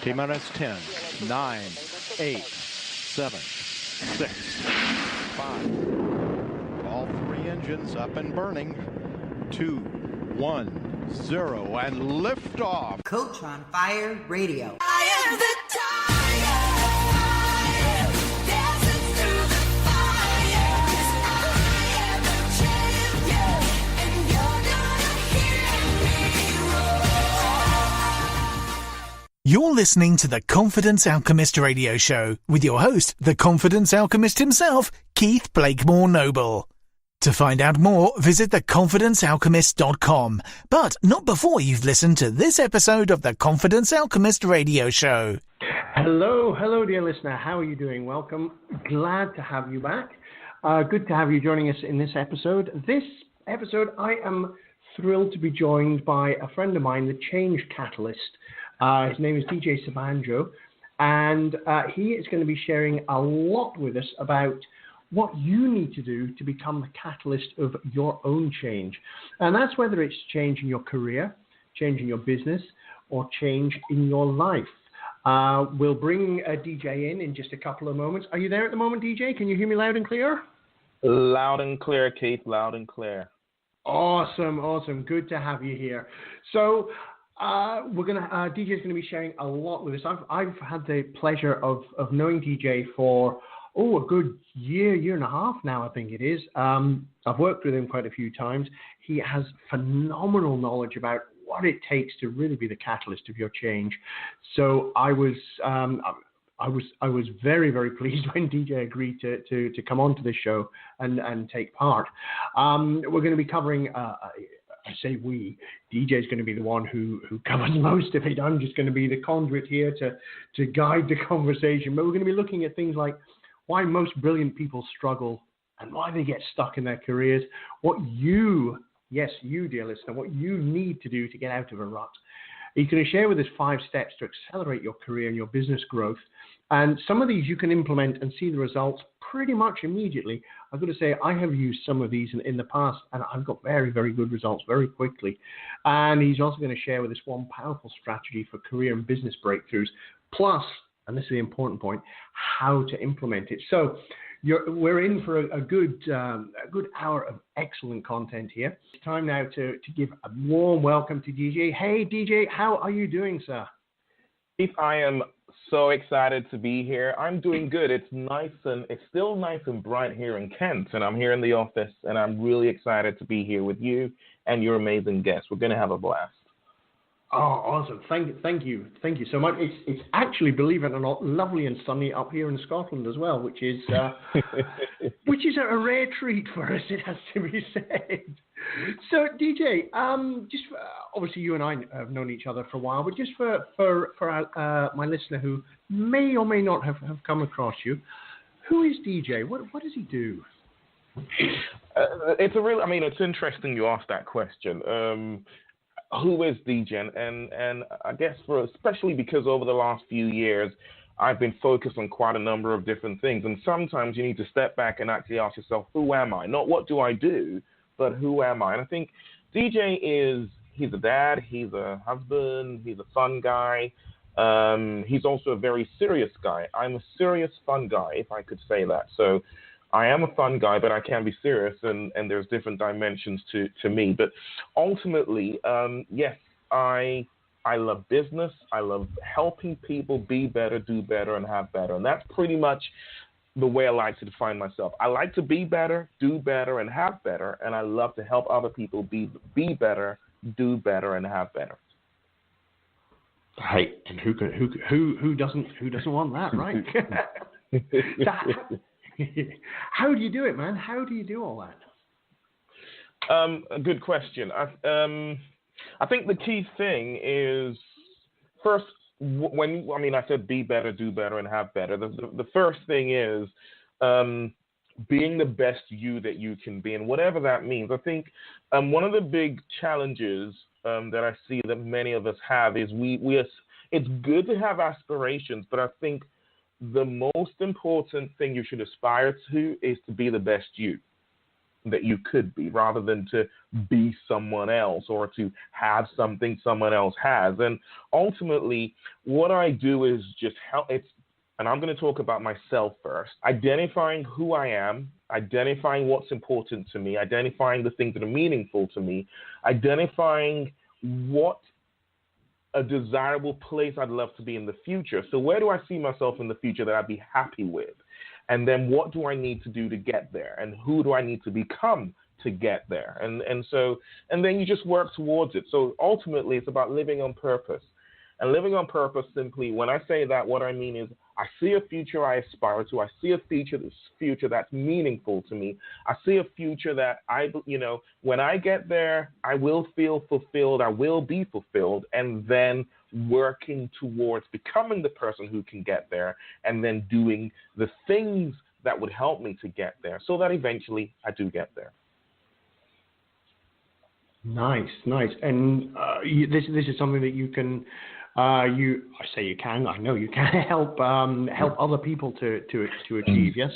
T-minus 10, 9, 8, 7, 6, 5. All three engines up and burning. 2, 1, 0, and liftoff. Coach on Fire Radio. I am the tiger, dancing through the fire. 'Cause I am the champion, and you're gonna hear me roar. You're listening to the Confidence Alchemist Radio Show with your host, the Confidence Alchemist himself, Keith Blakemore Noble. To find out more, visit theconfidencealchemist.com. But not before you've listened to this episode of the Confidence Alchemist Radio Show. Hello, dear listener. How are you doing? Welcome. Glad to have you back. Good to have you joining us in this episode. This episode, I am thrilled to be joined by a friend of mine, the Change Catalyst. His name is DJ Sobanjo, and he is going to be sharing a lot with us about what you need to do to become the catalyst of your own change. And that's whether it's change in your career, change in your business, or change in your life. We'll bring a DJ in just a couple of moments. Are you there at the moment, DJ? Can you hear me loud and clear? Loud and clear, Keith, loud and clear. Awesome. Good to have you here. So DJ's going to be sharing a lot with us. I've had the pleasure of knowing DJ for a good year and a half now, I think it is. I've worked with him quite a few times. He has phenomenal knowledge about what it takes to really be the catalyst of your change. So I was very, very pleased when DJ agreed to come on to this show and take part. We're going to be covering. I say we. DJ is going to be the one who covers most of it. I'm just going to be the conduit here to guide the conversation. But we're going to be looking at things like why most brilliant people struggle and why they get stuck in their careers, what you, dear listener, what you need to do to get out of a rut. He's going to share with us 5 steps to accelerate your career and your business growth. And some of these you can implement and see the results pretty much immediately. I've got to say, I have used some of these in the past, and I've got very, very good results very quickly. And he's also going to share with us one powerful strategy for career and business breakthroughs, plus, and this is the important point, how to implement it. So we're in for a good hour of excellent content here. It's time now to give a warm welcome to DJ. Hey, DJ, how are you doing, sir? Keith, I am so excited to be here. I'm doing good. It's still nice and bright here in Kent, and I'm here in the office, and I'm really excited to be here with you and your amazing guests. We're going to have a blast. Oh, awesome. Thank you so much. It's actually, believe it or not, lovely and sunny up here in Scotland as well, which is a rare treat for us, it has to be said. So, DJ, obviously you and I have known each other for a while, but just for my listener who may or may not have come across you, who is DJ? What does he do? It's interesting you asked that question. Who is DJ? And I guess especially because over the last few years, I've been focused on quite a number of different things. And sometimes you need to step back and actually ask yourself, who am I? Not what do I do, but who am I? And I think DJ he's a dad, he's a husband, he's a fun guy. He's also a very serious guy. I'm a serious fun guy, if I could say that. So I am a fun guy, but I can be serious, and there's different dimensions to me. But ultimately, yes, I love business. I love helping people be better, do better, and have better. And that's pretty much the way I like to define myself. I like to be better, do better, and have better. And I love to help other people be better, do better, and have better. Hey, and who doesn't want that, right? How do you do it, man? How do you do all that? A good question. I think the key thing is, first, I said be better, do better, and have better. The first thing is being the best you that you can be, and whatever that means. I think one of the big challenges that I see that many of us have is it's good to have aspirations, but I think the most important thing you should aspire to is to be the best you. that you could be, rather than to be someone else or to have something someone else has. And ultimately, what I do is just help. And I'm going to talk about myself first. Identifying who I am, identifying what's important to me, identifying the things that are meaningful to me, identifying what a desirable place I'd love to be in the future. So where do I see myself in the future that I'd be happy with? And then what do I need to do to get there? And who do I need to become to get there? And then you just work towards it. So ultimately, it's about living on purpose. And living on purpose, simply, when I say that, what I mean is I see a future I aspire to. I see a future that's meaningful to me. I see a future that when I get there, I will feel fulfilled. I will be fulfilled. And then working towards becoming the person who can get there, and then doing the things that would help me to get there, so that eventually I do get there. Nice. And this is something that you can. I know you can help other people to achieve. Yes.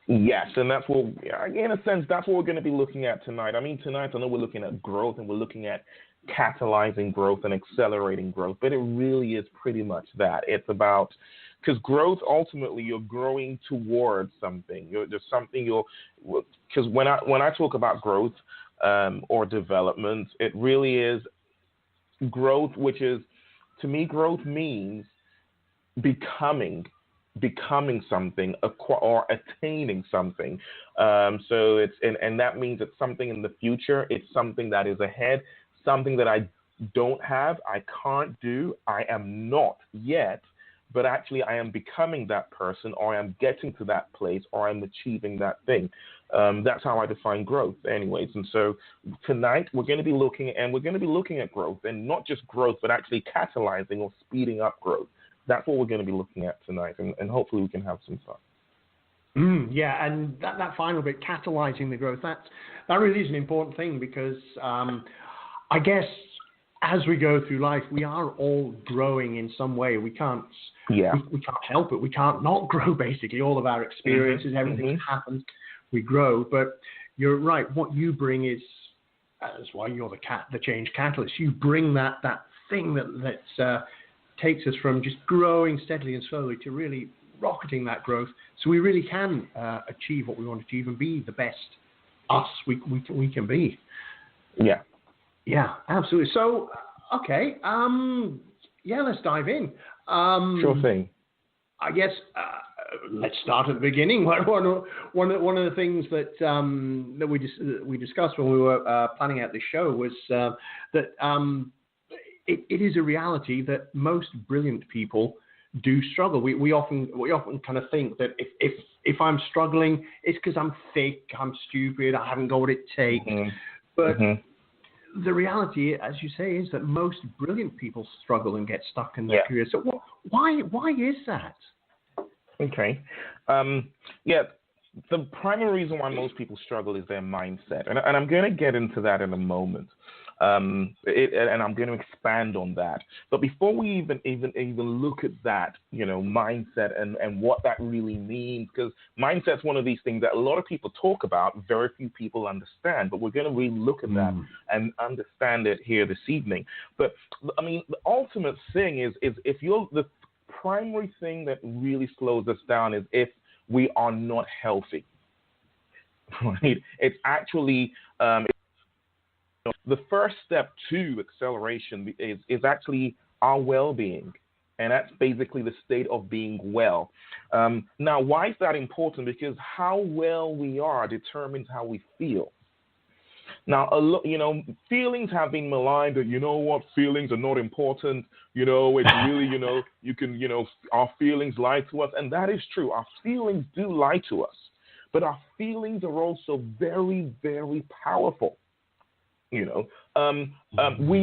Yes, and that's what, in a sense, that's what we're going to be looking at tonight. I mean, tonight I know we're looking at growth, and we're looking at catalyzing growth and accelerating growth, but it really is pretty much that. It's about, because growth, ultimately, you're growing towards something. Because when I talk about growth or development, it really is growth, which is, to me, growth means becoming something or attaining something. So it's and that means it's something in the future. It's something that is ahead, something that I don't have, I can't do, I am not yet, but actually I am becoming that person, or I am getting to that place, or I'm achieving that thing. That's how I define growth anyways. And so tonight we're going to be looking at growth, and not just growth, but actually catalyzing or speeding up growth. That's what we're going to be looking at tonight, and hopefully we can have some fun. Yeah, and that final bit, catalyzing the growth, that really is an important thing, because I guess as we go through life, we are all growing in some way. We can't we can't help it. We can't not grow, basically. All of our experiences, everything that happens, we grow. But you're right. What you bring is, that's why you're the change catalyst. You bring that thing that takes us from just growing steadily and slowly to really rocketing that growth, so we really can achieve what we want to achieve and be the best us we can be. Yeah, absolutely. So, okay, let's dive in. Sure thing. I guess let's start at the beginning. One of the things that we discussed when we were planning out this show was that it is a reality that most brilliant people do struggle. We often kind of think that if I'm struggling, it's because I'm fake, I'm stupid, I haven't got what it takes. But the reality, as you say, is that most brilliant people struggle and get stuck in their career. So why is that? Okay. The primary reason why most people struggle is their mindset, and I'm going to get into that in a moment. And I'm going to expand on that. But before we even look at that, mindset and what that really means, because mindset's one of these things that a lot of people talk about, very few people understand. But we're going to really look at that and understand it here this evening. But I mean, the ultimate thing is if the primary thing that really slows us down is if we are not healthy. Right? It's actually the first step to acceleration is actually our well-being, and that's basically the state of being well. Now, why is that important? Because how well we are determines how we feel. Now, feelings have been maligned that, feelings are not important. It's really, our feelings lie to us. And that is true. Our feelings do lie to us. But our feelings are also very, very powerful. We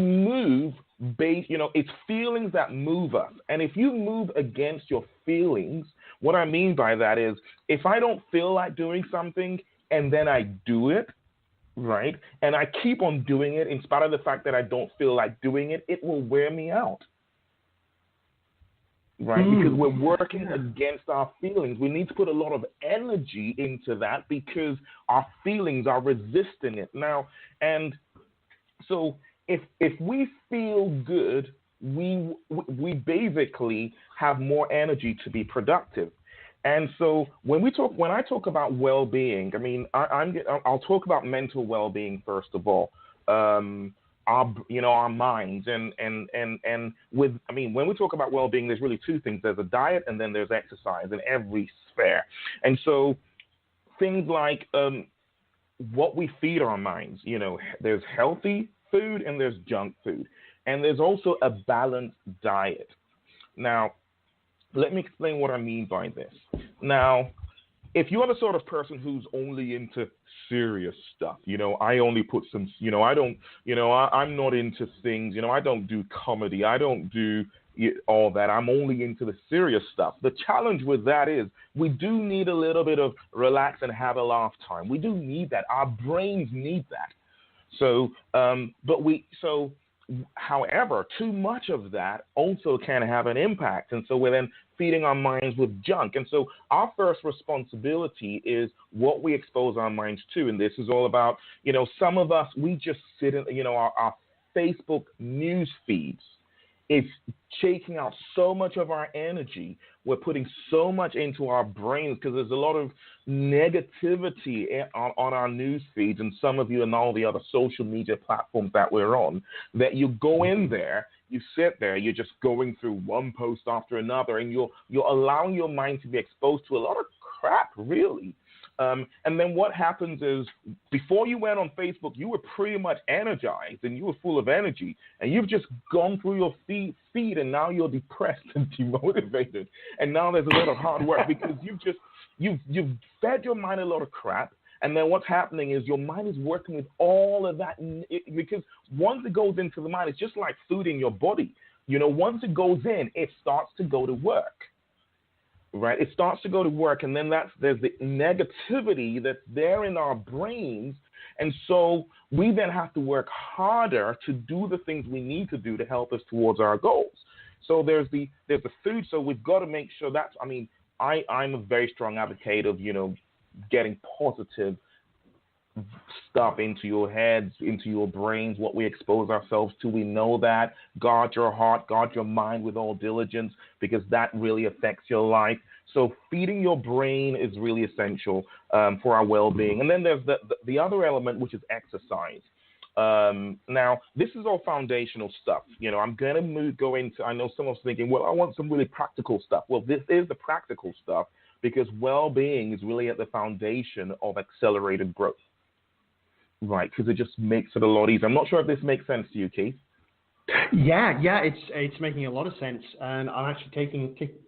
move based, it's feelings that move us. And if you move against your feelings, what I mean by that is if I don't feel like doing something and then I do it, right, and I keep on doing it in spite of the fact that I don't feel like doing it, it will wear me out. right? Because we're working against our feelings. We need to put a lot of energy into that because our feelings are resisting it now. And so if we feel good, we basically have more energy to be productive. And so when I talk about well-being, I mean, I'll talk about mental well-being first of all. Our minds and when we talk about well-being, there's really two things. There's a diet and then there's exercise in every sphere. And so things like what we feed our minds, there's healthy food and there's junk food. And there's also a balanced diet. Now, let me explain what I mean by this. Now, if you're the sort of person who's only into serious stuff, I only put some, I'm not into things, I don't do comedy, I don't do all that. I'm only into the serious stuff. The challenge with that is we do need a little bit of relax and have a laugh time. We do need that. Our brains need that. So, however, too much of that also can have an impact. And so we're then feeding our minds with junk. And so our first responsibility is what we expose our minds to. And this is all about, some of us, we just sit in, our Facebook news feeds. It's taking out so much of our energy. We're putting so much into our brains because there's a lot of negativity on our news feeds, and some of you and all the other social media platforms that we're on, that you go in there, you sit there, you're just going through one post after another, and you're allowing your mind to be exposed to a lot of crap, really. And then what happens is, before you went on Facebook, you were pretty much energized and you were full of energy, and you've just gone through your feed and now you're depressed and demotivated. And now there's a lot of hard work because you've fed your mind a lot of crap. And then what's happening is your mind is working with all of that, because once it goes into the mind, it's just like food in your body. Once it goes in, it starts to go to work. Right, it starts to go to work, and then there's the negativity that's there in our brains, and so we then have to work harder to do the things we need to do to help us towards our goals. So there's the food. So we've got to make sure that. I'm a very strong advocate of getting positive stuff into your heads, into your brains, what we expose ourselves to. We know that. Guard your heart, guard your mind with all diligence, because that really affects your life. So feeding your brain is really essential for our well-being. And then there's the other element, which is exercise. Now, this is all foundational stuff. I'm going to go into, I know someone's thinking, well, I want some really practical stuff. Well, this is the practical stuff, because well-being is really at the foundation of accelerated growth. Right, because it just makes it a lot easier. I'm not sure if this makes sense to you, Keith. Yeah, it's making a lot of sense, and I'm actually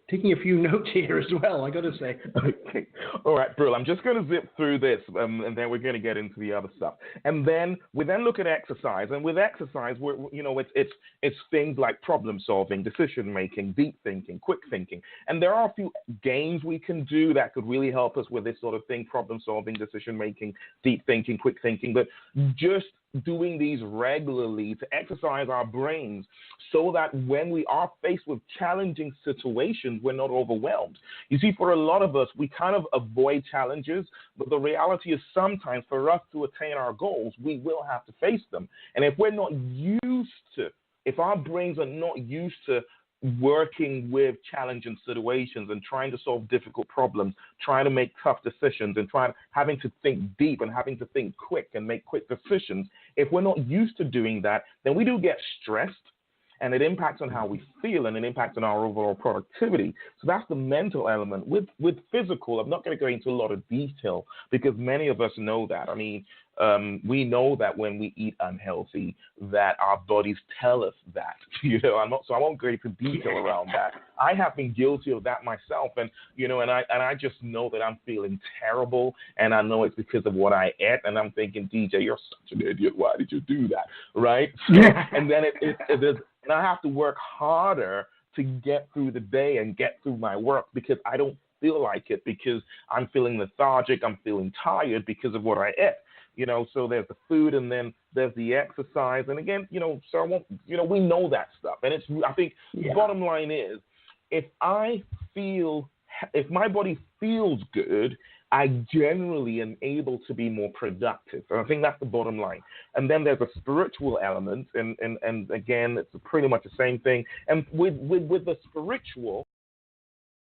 taking a few notes here as well, I got to say. Okay, all right, Brill. I'm just going to zip through this, and then we're going to get into the other stuff. And then we look at exercise, and with exercise, it's things like problem solving, decision making, deep thinking, quick thinking, and there are a few games we can do that could really help us with this sort of thing: problem solving, decision making, deep thinking, quick thinking. But just doing these regularly to exercise our brains so that when we are faced with challenging situations, we're not overwhelmed. You see, for a lot of us, we kind of avoid challenges, but the reality is sometimes for us to attain our goals, we will have to face them. And if our brains are not used to working with challenging situations and trying to solve difficult problems, trying to make tough decisions, and having to think deep and having to think quick and make quick decisions, if we're not used to doing that, then we do get stressed, and it impacts on how we feel, and it impacts on our overall productivity. So that's the mental element. With physical, I'm not going to go into a lot of detail because many of us know that. We know that when we eat unhealthy, that our bodies tell us that. So I won't go into detail around that. I have been guilty of that myself, and I just know that I'm feeling terrible, and I know it's because of what I ate, and I'm thinking, DJ, you're such an idiot. Why did you do that? Right? And then and I have to work harder to get through the day and get through my work because I don't feel like it, because I'm feeling lethargic, I'm feeling tired because of what I ate. So there's the food, and then there's the exercise. And again, so I won't, we know that stuff. And I think the bottom line is if my body feels good, I generally am able to be more productive. And I think that's the bottom line. And then there's a spiritual element, and again, it's pretty much the same thing. And with the spiritual,